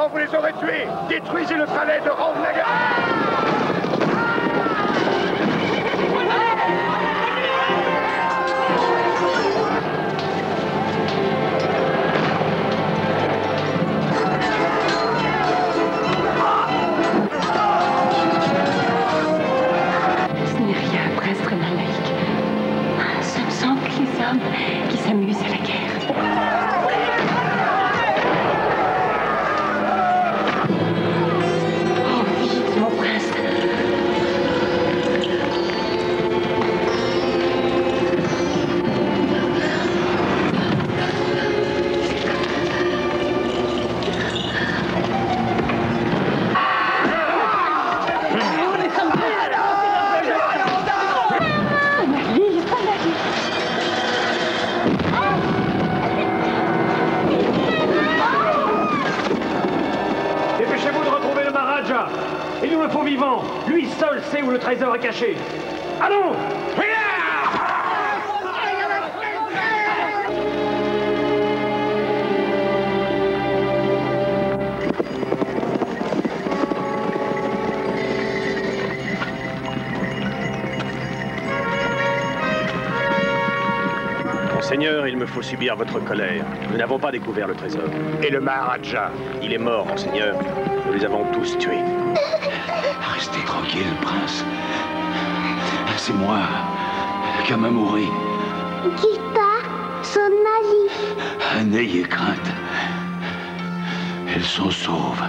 Maintenant, vous les aurez tués. Détruisez le palais de Ramnagar. Ce n'est rien, prince Tremal Naïk. Ce ne sont que les hommes qui s'amusent à la guerre. Il nous le faut vivant. Lui seul sait où le trésor est caché. Allons! Monseigneur, il me faut subir votre colère. Nous n'avons pas découvert le trésor. Et le Maharaja? Il est mort, Monseigneur. Nous les avons tous tués. Restez tranquille, prince. C'est moi, Kamamori. Gita, son mari. N'ayez crainte. Elles sont sauves.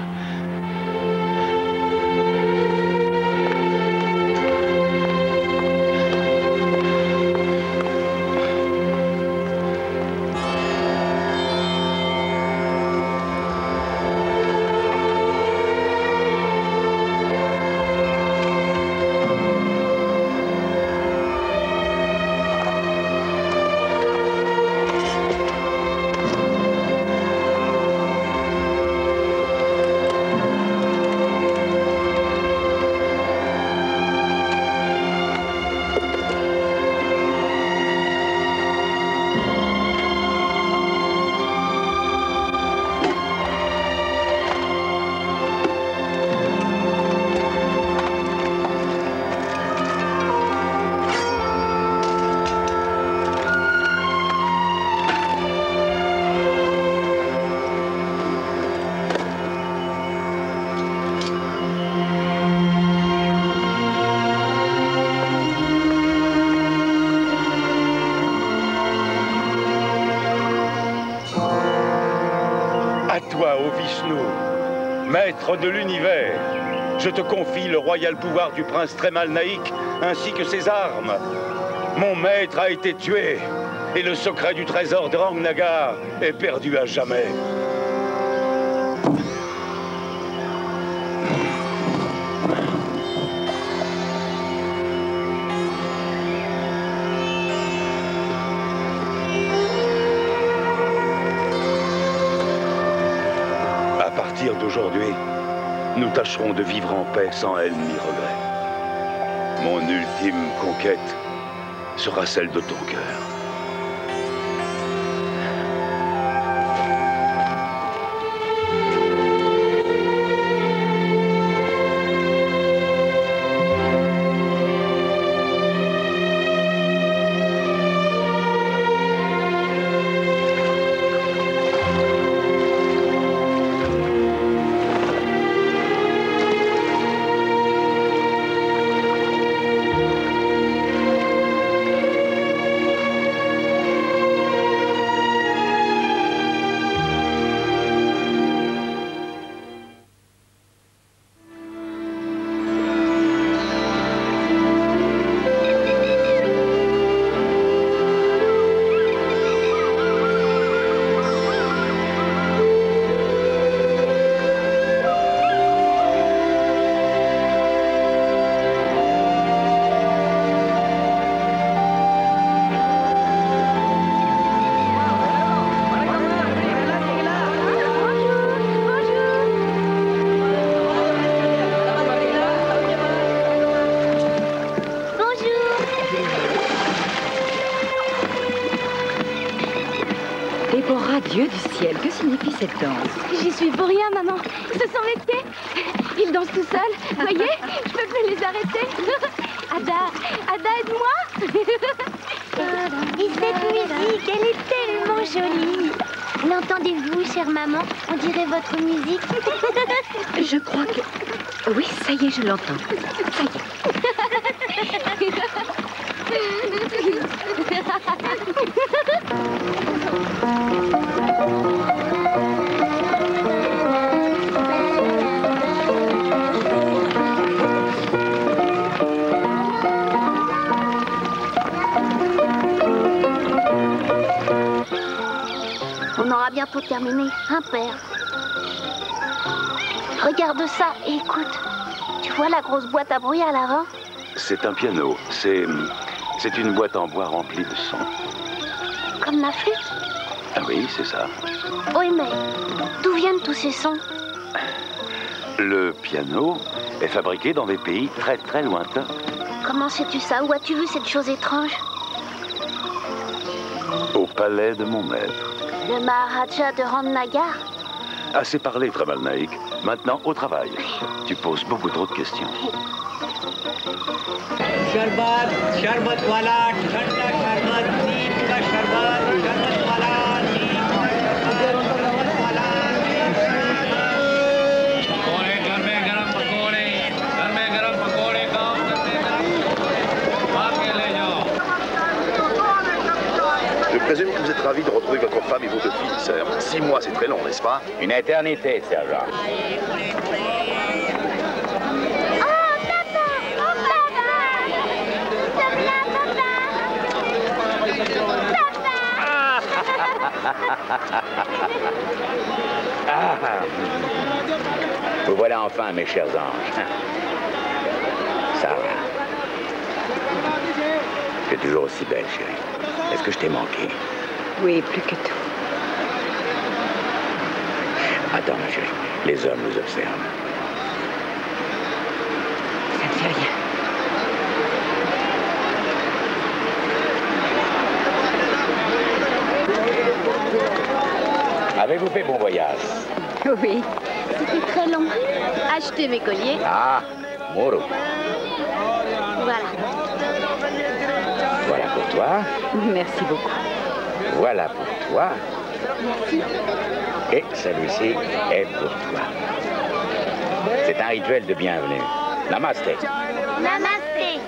Maître de l'univers, je te confie le royal pouvoir du prince Tremal Naïk ainsi que ses armes. Mon maître a été tué et le secret du trésor de Ramnagar est perdu à jamais. D'aujourd'hui, nous tâcherons de vivre en paix sans haine ni regret. Mon ultime conquête sera celle de ton cœur. cette danse? J'y suis pour rien, maman. Ce sont mes pieds. Ils dansent tout seuls. Voyez, je peux plus les arrêter. Ada, aide-moi. Et cette musique, elle est tellement jolie. L'entendez-vous, chère maman? On dirait votre musique. Je crois que... Oui, ça y est, je l'entends. Ça y est. On aura bientôt terminé, hein, père? Regarde ça et écoute. Tu vois la grosse boîte à bruit à l'avant? C'est un piano. C'est une boîte en bois remplie de sons. Comme la flûte? Ah oui, c'est ça. Oui, mais d'où viennent tous ces sons? Le piano est fabriqué dans des pays très très lointains. Comment sais-tu ça? Où as-tu vu cette chose étrange? Au palais de mon maître. Le Maharaja de Ramnagar? Assez parlé, Tremal Naik. Maintenant, au travail. Tu poses beaucoup trop de questions. Sharbat, sharbat wala, thanda sharbat, neem ka sharbat, sharbat wala, neem ka sharbat wala. Pakore, घर में गरम पकोड़े, काम करते हैं, आके ले जाओ. Je présume que vous êtes ravis de retrouver votre femme et vos deux filles, sœur. 6 mois, c'est très long, n'est-ce pas? Une éternité, sergent. Vous voilà enfin, mes chers anges. Sarah. Tu es toujours aussi belle, chérie. Est-ce que je t'ai manqué? Oui, plus que tout. Attends, ma chérie. Les hommes nous observent. Ça ne fait rien. Avez-vous fait bon voyage? Oui. C'était très long. Achetez mes colliers. Ah, Moro. Voilà. Voilà pour toi. Merci beaucoup. Voilà pour toi. Merci. Et celui-ci est pour toi. C'est un rituel de bienvenue. Namasté. Namasté.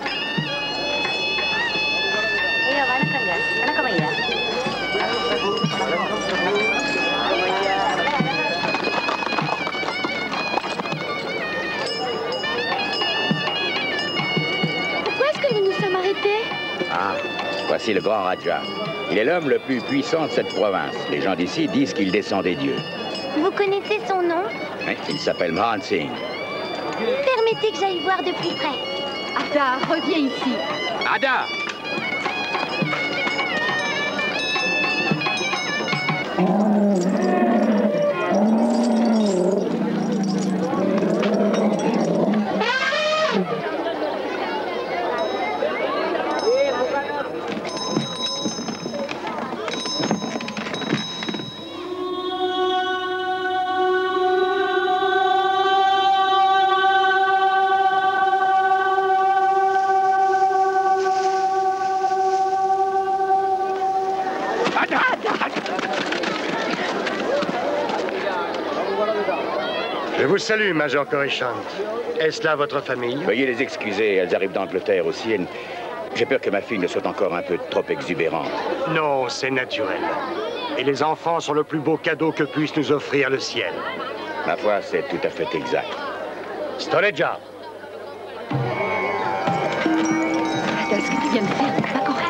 Pourquoi est-ce que nous nous sommes arrêtés? Ah, voici le grand Raja. Il est l'homme le plus puissant de cette province. Les gens d'ici disent qu'il descend des dieux. Vous connaissez son nom? Oui, il s'appelle Mahan Singh. Permettez que j'aille voir de plus près. Ada, reviens ici. Ada! Je vous salue, Major Coruscant. Est-ce là votre famille? Veuillez les excuser, elles arrivent d'Angleterre aussi. J'ai peur que ma fille ne soit encore un peu trop exubérante. Non, c'est naturel. Et les enfants sont le plus beau cadeau que puisse nous offrir le ciel. Ma foi, c'est tout à fait exact. Stoleja. Ada, ce que tu viens de faire n'est pas correct.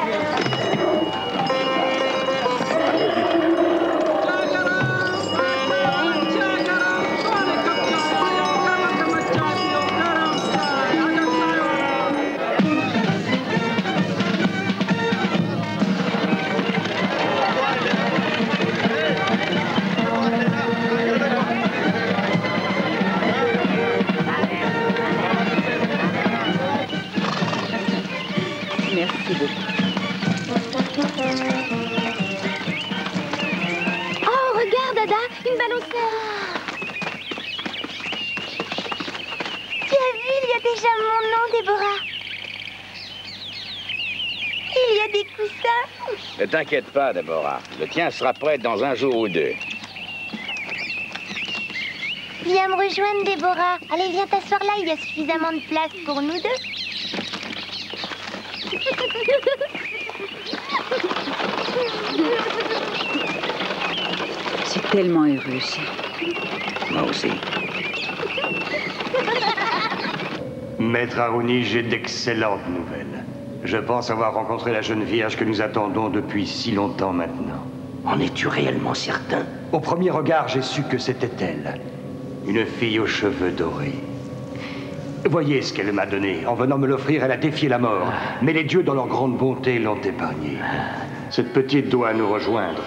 Merci beaucoup. déjà mon nom, Déborah. Il y a des coussins. Ne t'inquiète pas, Déborah. Le tien sera prêt dans un jour ou deux. Viens me rejoindre, Déborah. Allez, viens t'asseoir là, il y a suffisamment de place pour nous deux. Je suis tellement heureux, chérie. Moi aussi. Maître Harouni, j'ai d'excellentes nouvelles. Je pense avoir rencontré la jeune vierge que nous attendons depuis si longtemps maintenant. En es-tu réellement certain? Au premier regard, j'ai su que c'était elle. Une fille aux cheveux dorés. Voyez ce qu'elle m'a donné. En venant me l'offrir, elle a défié la mort. Mais les dieux, dans leur grande bonté, l'ont épargnée. Cette petite doit nous rejoindre.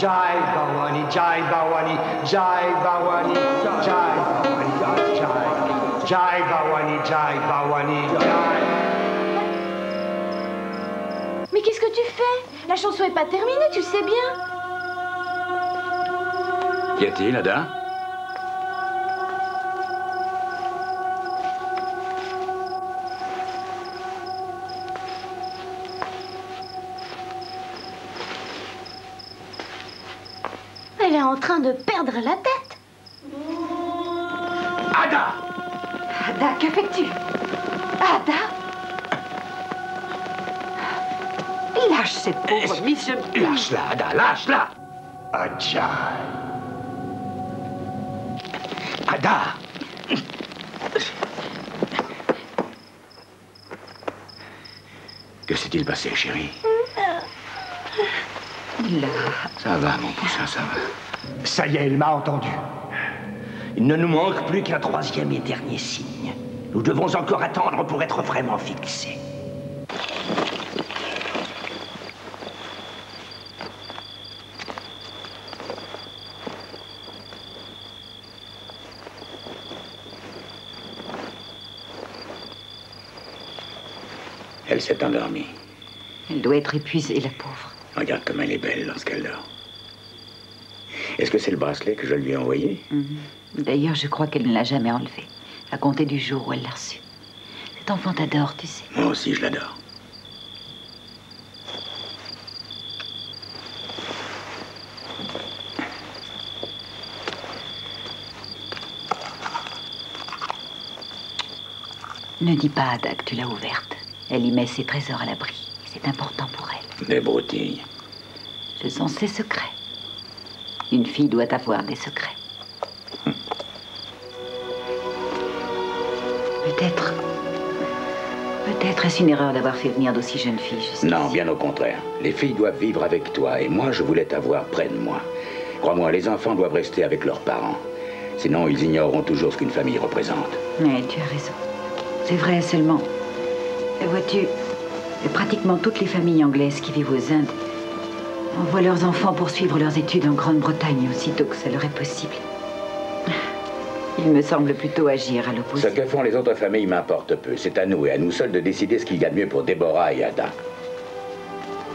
Jai Bhavani, Jai Bhavani, Jai Bhavani, Jai Bhavani, Jai, Jai Bhavani, Jai Bhavani, Jai. Mais qu'est-ce que tu fais? La chanson est pas terminée, tu sais bien. Qu'y a-t-il, Ada? Elle est en train de perdre la tête. Ada! Ada, que fais-tu? Ada? Lâche cette pauvre Miss. Lâche-la, Ada, lâche-la! Ajay. Ada! Que s'est-il passé, chérie? Là. Ça va, mon poussin, ça va. Ça y est, elle m'a entendu. Il ne nous manque plus qu'un troisième et dernier signe. Nous devons encore attendre pour être vraiment fixés. Elle s'est endormie. Elle doit être épuisée, la pauvre. Regarde comme elle est belle lorsqu'elle dort. Est-ce que c'est le bracelet que je lui ai envoyé? D'ailleurs, je crois qu'elle ne l'a jamais enlevé, à compter du jour où elle l'a reçu. Cet enfant t'adore, tu sais. Moi aussi, je l'adore. Ne dis pas à Ada que tu l'as ouverte. Elle y met ses trésors à l'abri. C'est important pour elle. Des broutilles. Ce sont ses secrets. Une fille doit avoir des secrets. Peut-être est-ce une erreur d'avoir fait venir d'aussi jeunes filles jusqu'ici. Non, bien au contraire. Les filles doivent vivre avec toi, et moi, je voulais t'avoir près de moi. Crois-moi, les enfants doivent rester avec leurs parents. Sinon, ils ignoreront toujours ce qu'une famille représente. Mais tu as raison. C'est vrai seulement. Vois-tu, pratiquement toutes les familles anglaises qui vivent aux Indes envoient leurs enfants poursuivre leurs études en Grande-Bretagne aussitôt que ça leur est possible. Il me semble plutôt agir à l'opposé. Ce que font les autres familles m'importe peu. C'est à nous et à nous seuls de décider ce qu'il y a de mieux pour Déborah et Ada.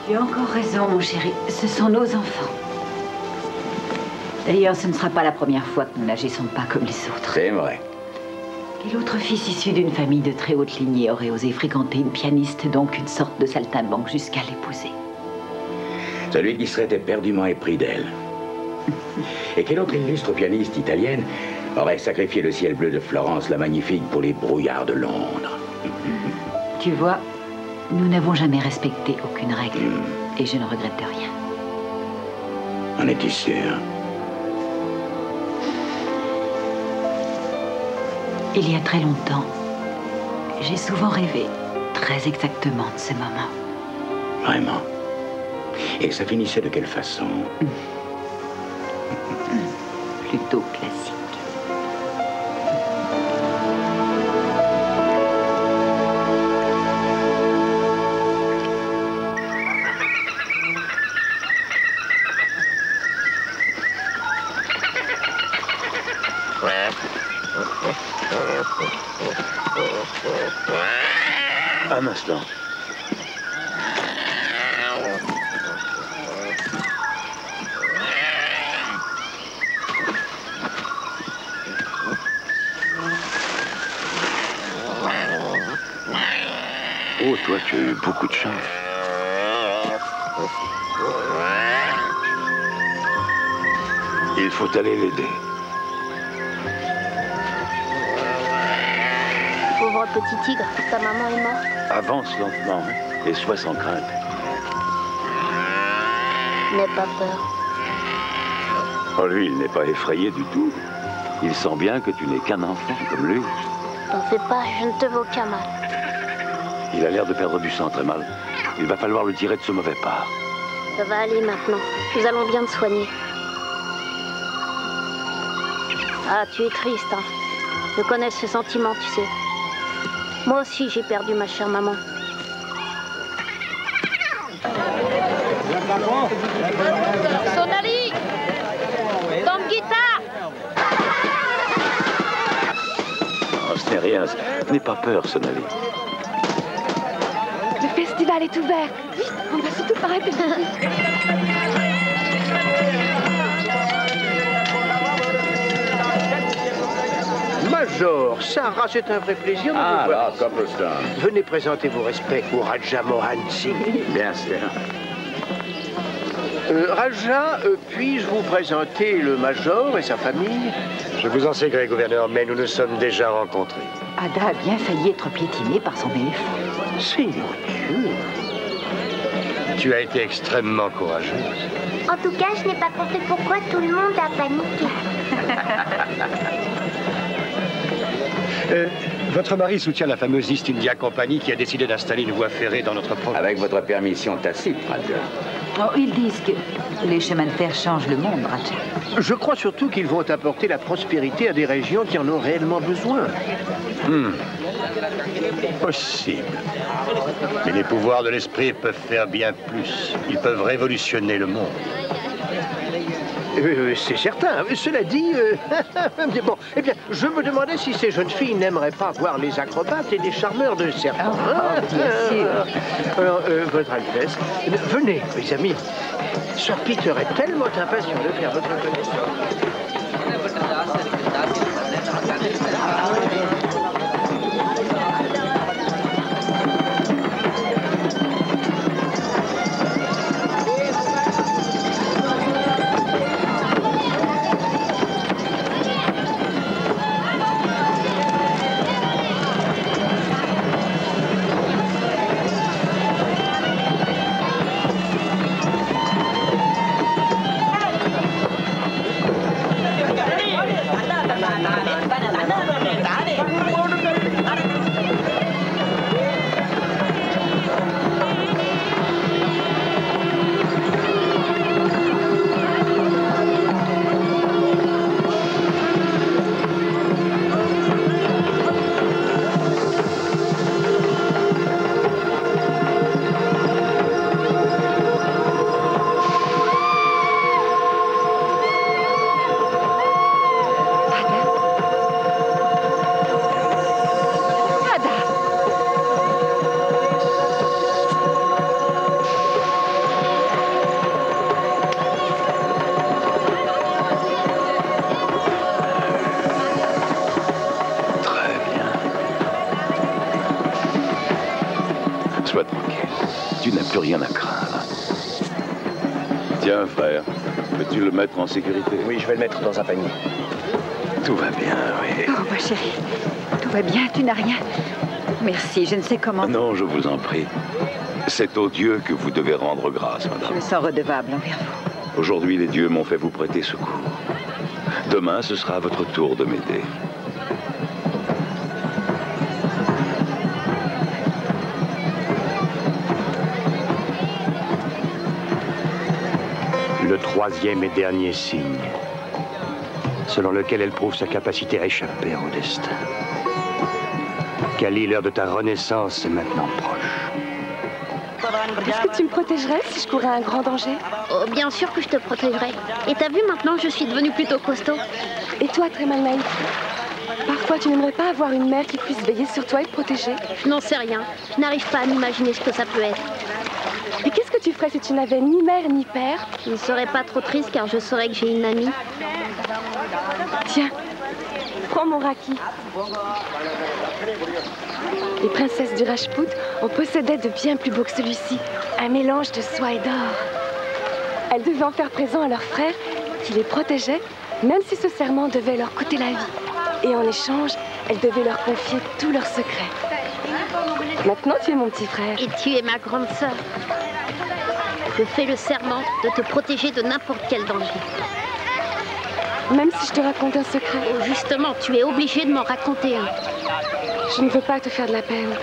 Tu as encore raison, mon chéri. Ce sont nos enfants. D'ailleurs, ce ne sera pas la première fois que nous n'agissons pas comme les autres. C'est vrai. Quel autre fils issu d'une famille de très haute lignée aurait osé fréquenter une pianiste, donc une sorte de saltimbanque, jusqu'à l'épouser? Celui qui serait éperdument épris d'elle. Et quelle autre illustre pianiste italienne aurait sacrifié le ciel bleu de Florence, la magnifique, pour les brouillards de Londres? Tu vois, nous n'avons jamais respecté aucune règle. Et je ne regrette rien. En es-tu sûr? Il y a très longtemps, j'ai souvent rêvé très exactement de ce moment. Vraiment? Et ça finissait de quelle façon? Plutôt classique. Un instant. Oh, toi, tu as eu beaucoup de chance. Il faut aller l'aider. Pauvre petit tigre, ta maman est morte. Avance lentement et sois sans crainte. N'aie pas peur. Oh, lui, il n'est pas effrayé du tout. Il sent bien que tu n'es qu'un enfant comme lui. T'en fais pas, je ne te veux aucun mal. Il a l'air de perdre du sang très mal. Il va falloir le tirer de ce mauvais pas. Ça va aller maintenant. Nous allons bien te soigner. Ah, tu es triste, hein. Je connais ce sentiment, tu sais. Moi aussi, j'ai perdu ma chère maman. Sonali! Tom guitare! Oh, ce n'est rien. N'aie pas peur, Sonali. Le festival est ouvert. Vite, on va surtout pas répéter. Major, Sarah, c'est un vrai plaisir de vous voir. Ah, Copperstone. Venez présenter vos respects au Raja Mohan Singh. Bien sûr. Raja, puis-je vous présenter le Major et sa famille? Je vous en sais gré, gouverneur, mais nous nous sommes déjà rencontrés. Ada a bien failli être piétinée par son éléphant. Seigneur Dieu! Tu as été extrêmement courageuse. En tout cas, je n'ai pas compris pourquoi tout le monde a paniqué. Votre mari soutient la fameuse East India Company qui a décidé d'installer une voie ferrée dans notre province. Avec votre permission tacite, Raja. Oh, ils disent que les chemins de fer changent le monde, Raja. Je crois surtout qu'ils vont apporter la prospérité à des régions qui en ont réellement besoin. Possible. Mais les pouvoirs de l'esprit peuvent faire bien plus. Ils peuvent révolutionner le monde. C'est certain. Cela dit, bon, eh bien, je me demandais si ces jeunes filles n'aimeraient pas voir les acrobates et les charmeurs de serpents. Bien sûr. Alors, Votre Altesse, venez, mes amis. Sir Peter est tellement impatient de faire votre connaissance. Sois tranquille. Tu n'as plus rien à craindre. Tiens, frère, peux-tu le mettre en sécurité? Oui, je vais le mettre dans un panier. Tout va bien, oui. Oh, ma chérie, tout va bien, tu n'as rien. Merci, je ne sais comment... Non, je vous en prie. C'est aux dieux que vous devez rendre grâce, madame. Je me sens redevable envers vous. Aujourd'hui, les dieux m'ont fait vous prêter secours. Demain, ce sera à votre tour de m'aider. Le troisième et dernier signe, selon lequel elle prouve sa capacité à échapper au destin. Kali, l'heure de ta renaissance est maintenant proche. Est-ce que tu me protégerais si je courais un grand danger? Oh, bien sûr que je te protégerai. Et t'as vu, maintenant, je suis devenue plutôt costaud. Et toi, très mal naïf? Parfois, Parfois, tu n'aimerais pas avoir une mère qui puisse veiller sur toi et te protéger? Je n'en sais rien. Je n'arrive pas à m'imaginer ce que ça peut être. Et qu'est-ce que tu ferais si tu n'avais ni mère ni père? Je ne serais pas trop triste car je saurais que j'ai une amie. Tiens, prends mon raki. Les princesses du Rajput en possédaient de bien plus beaux que celui-ci. Un mélange de soie et d'or. Elles devaient en faire présent à leurs frères qui les protégeaient, même si ce serment devait leur coûter la vie. Et en échange, elles devaient leur confier tous leurs secrets. Maintenant, tu es mon petit frère. Et tu es ma grande sœur. Je fais le serment de te protéger de n'importe quel danger. Même si je te raconte un secret? Oh, justement, tu es obligé de m'en raconter un. Je ne veux pas te faire de la peine.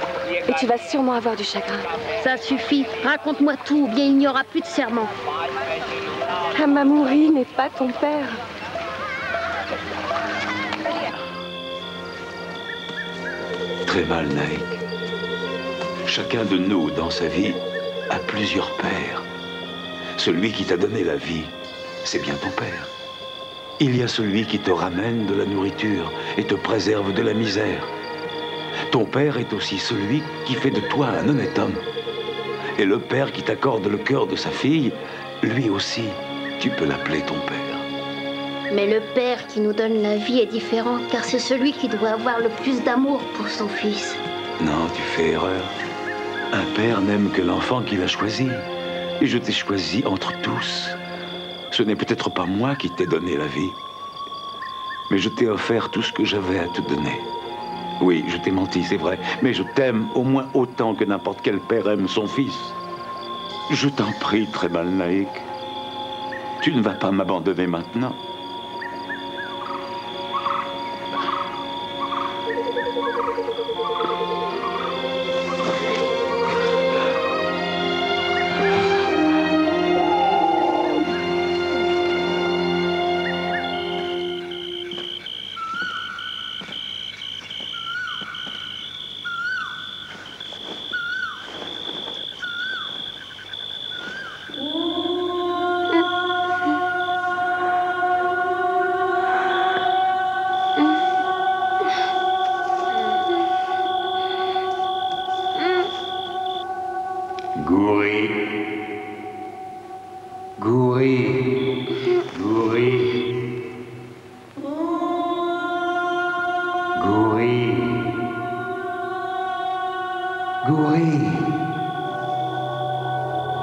Et tu vas sûrement avoir du chagrin. Ça suffit. Raconte-moi tout, ou bien il n'y aura plus de serment. Amamouri n'est pas ton père. Tremal Naik. Chacun de nous, dans sa vie, a plusieurs pères. Celui qui t'a donné la vie, c'est bien ton père. Il y a celui qui te ramène de la nourriture et te préserve de la misère. Ton père est aussi celui qui fait de toi un honnête homme. Et le père qui t'accorde le cœur de sa fille, lui aussi, tu peux l'appeler ton père. Mais le père qui nous donne la vie est différent, car c'est celui qui doit avoir le plus d'amour pour son fils. Non, tu fais erreur. Un père n'aime que l'enfant qu'il a choisi. Et je t'ai choisi entre tous. Ce n'est peut-être pas moi qui t'ai donné la vie, mais je t'ai offert tout ce que j'avais à te donner. Oui, je t'ai menti, c'est vrai, mais je t'aime au moins autant que n'importe quel père aime son fils. Je t'en prie, Tremal Naik, tu ne vas pas m'abandonner maintenant.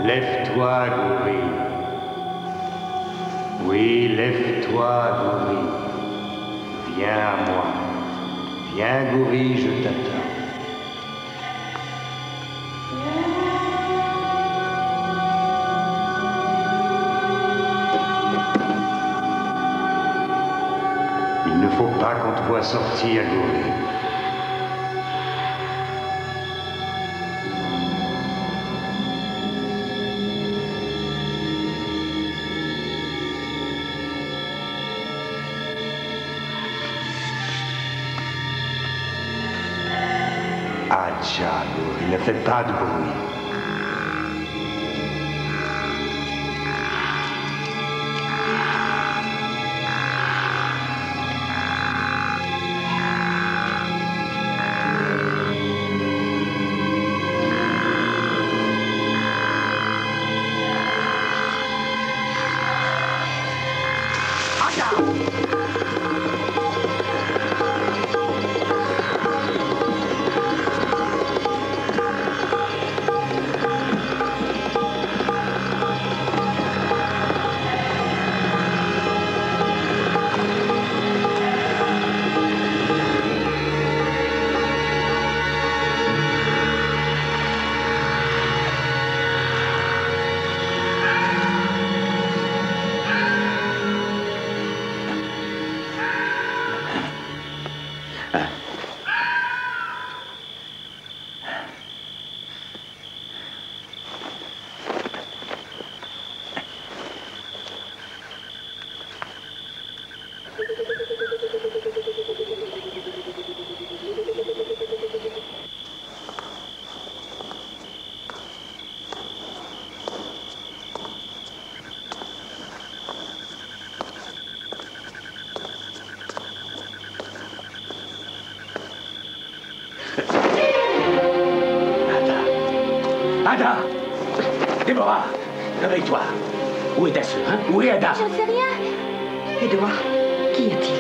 Lève-toi, Gouri. Oui, lève-toi, Gouri. Viens à moi. Viens, Gouri, je t'attends. Il ne faut pas qu'on te voie sortir, Gouri. Adja, Gouri, ne fais pas de bruit. Ada! Déborah! Réveille-toi! Où est ta sœur, hein? Où est Ada? J'en sais rien. Édouard, qu'y a-t-il?